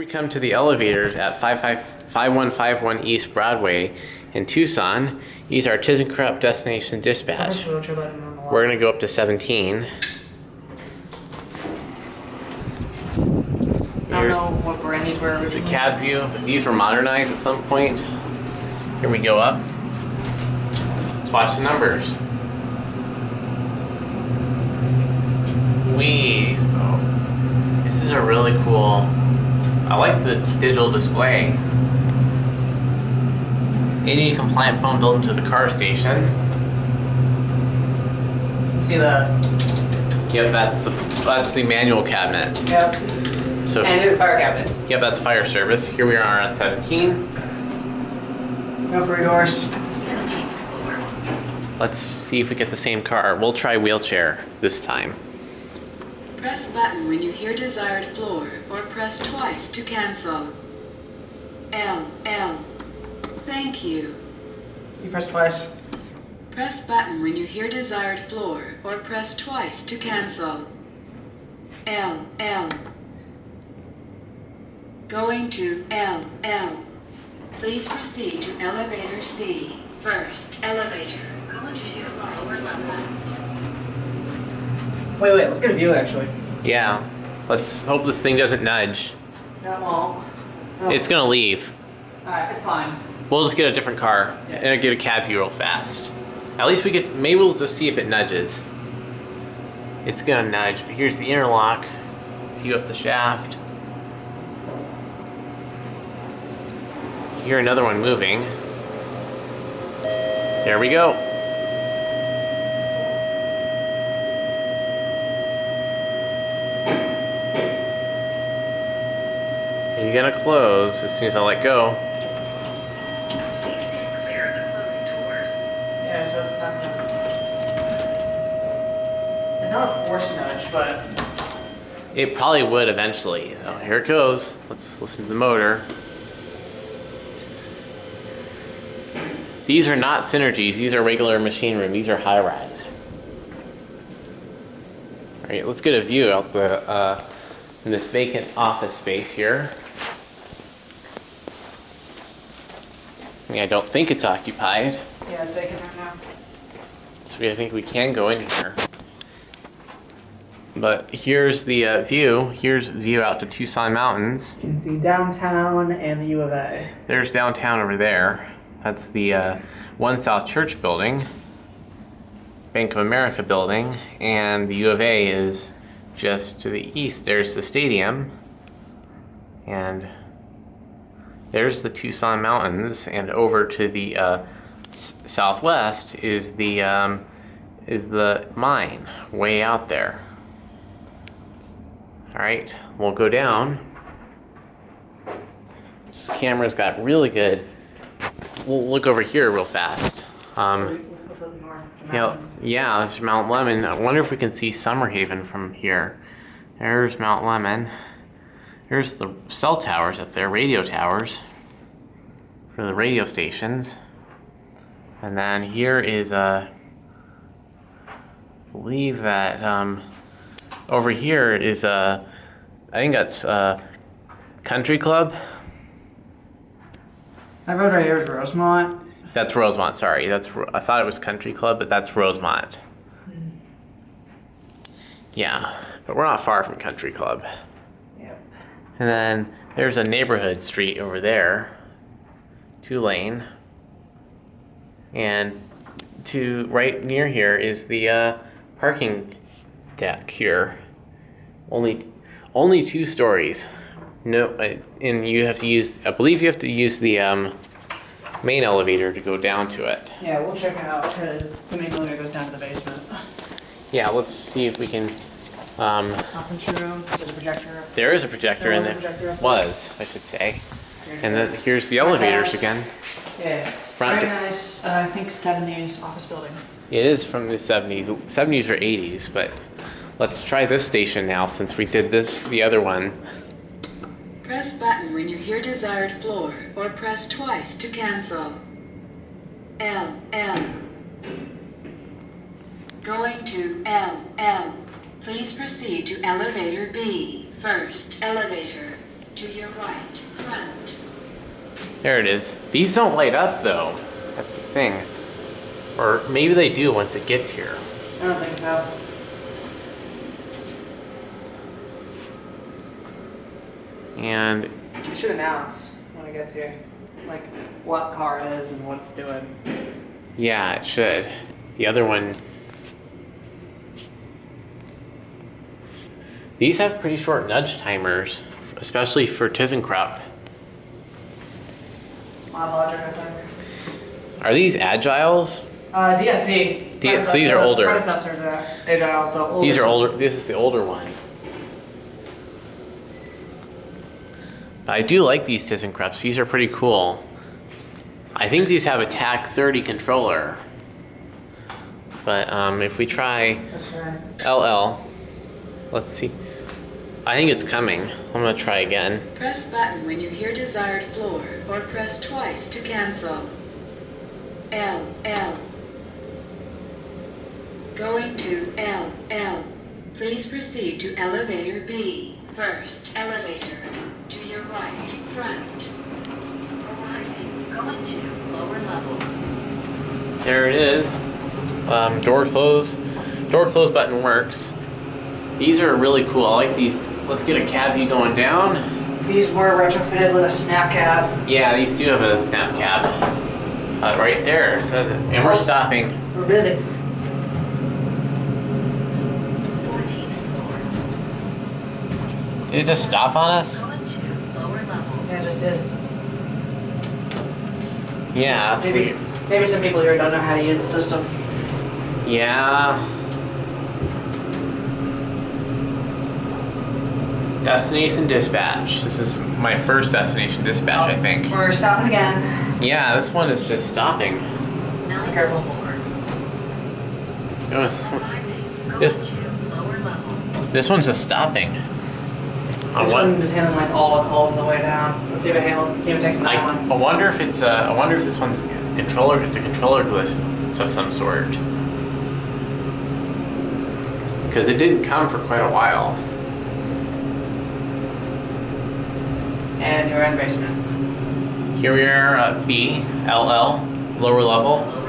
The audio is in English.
come to the elevators at 5151 East Broadway in Tucson, use our ThyssenKrupp Destination Dispatch. We're going to go up to 17. I don't know what brand these were originally. The cab view, but these were modernized at some point. Here we go up. Let's watch the numbers. Oh, this is a really cool. I like the digital display. ADA compliant phone built into the car station. You can see the. Yep, that's the manual cabinet. Yep. So, and here's the fire cabinet. Yep, that's fire service. Here we are at 17. No free doors. 17th floor. Let's see if we get the same car. We'll try wheelchair this time. Press button when you hear desired floor, or press twice to cancel. L. Thank you. You press twice. Press button when you hear desired floor, or press twice to cancel. L. Going to L. Please proceed to elevator C. First elevator. Going to lower level. Wait, let's get a view actually. Yeah, let's hope this thing doesn't nudge. No, well. Oh. It's gonna leave. Alright, it's fine. We'll just get a different car and get a cab view real fast. At least we get, maybe we'll just see if it nudges. It's gonna nudge, but here's the interlock. View up the shaft. Hear another one moving. There we go. Are you gonna close as soon as I let go? Please stand clear of the closing doors. Yeah, so it's not. It's not a force nudge, but. It probably would eventually. Oh, here it goes. Let's listen to the motor. These are not synergies. These are regular machine room. These are high rise. All right, let's get a view out the in this vacant office space here. I don't think it's occupied. Yeah, it's vacant right now. So I think we can go in here. But here's the view. Here's the view out to Tucson Mountains. You can see downtown and the U of A. There's downtown over there. That's the One South Church building, Bank of America building, and the U of A is just to the east. There's the stadium, and there's the Tucson Mountains, and over to the southwest is the mine way out there. All right, we'll go down. This camera's got really good. We'll look over here real fast. Yeah, this is Mount Lemon. I wonder if we can see Summerhaven from here. There's Mount Lemon. There's the cell towers up there, radio towers for the radio stations. And then here is I believe that over here is I think that's Country Club. That road right here is Rosemont. That's Rosemont, sorry. I thought it was Country Club, but that's Rosemont. Yeah, but we're not far from Country Club. Yep. And then there's a neighborhood street over there, 2-lane. And to right near here is the parking deck here. Only 2 stories. No, and you have to use, I believe you have to use the main elevator to go down to it. Yeah, we'll check it out because the main elevator goes down to the basement. Yeah, let's see if we can. Conference room, there's a projector. There is a projector in there. Was, I should say. And then here's the elevators again. Yeah. Front. Very nice, I think 70s office building. It is from the 70s. 70s or 80s, but let's try this station now since we did the other one. Press button when you hear desired floor, or press twice to cancel. L. Going to L. Please proceed to elevator B. First elevator. To your right, front. There it is. These don't light up though. That's the thing. Or maybe they do once it gets here. I don't think so. And It should announce when it gets here, like what car it is and what it's doing. yeah, it should. The other one. These have pretty short nudge timers, especially for ThyssenKrupp. Mod Logic, I think. Are these Agiles? DSC. DSCs are older. Predecessors are Agile, the older. These are system. older. This is the older one. But I do like these ThyssenKrupps. These are pretty cool. I think these have a TAC 30 controller. But if we try That's right. LL, let's see. I think it's coming. I'm gonna try again. Press button when you hear desired floor, or press twice to cancel. L. Going to L. Please proceed to elevator B. First elevator. To your right, front. Arriving. Going to lower level. There it is. Door close. Door close button works. These are really cool. I like these. Let's get a cab view going down. These were retrofitted with a snap cab. Yeah, these do have a snap cab. Right there, it says it. And we're stopping. We're busy. 14th floor. Did it just stop on us? Going to lower level. Yeah, I just did. Yeah, that's Maybe, weird. maybe some people here don't know how to use the system. Yeah. Destination Dispatch. This is my first Destination Dispatch, I think. We're stopping again. Yeah, this one is just stopping. Be careful. It was- Going This- to lower level. This one's just stopping. On This what? one is handling like all the calls on the way down. Let's see if it handles. See if it takes another one. I wonder if it's I wonder if this one's controller. It's a controller glitch of some sort. Because it didn't come for quite a while. And you're in basement. Here we are, B, LL, lower level. Lower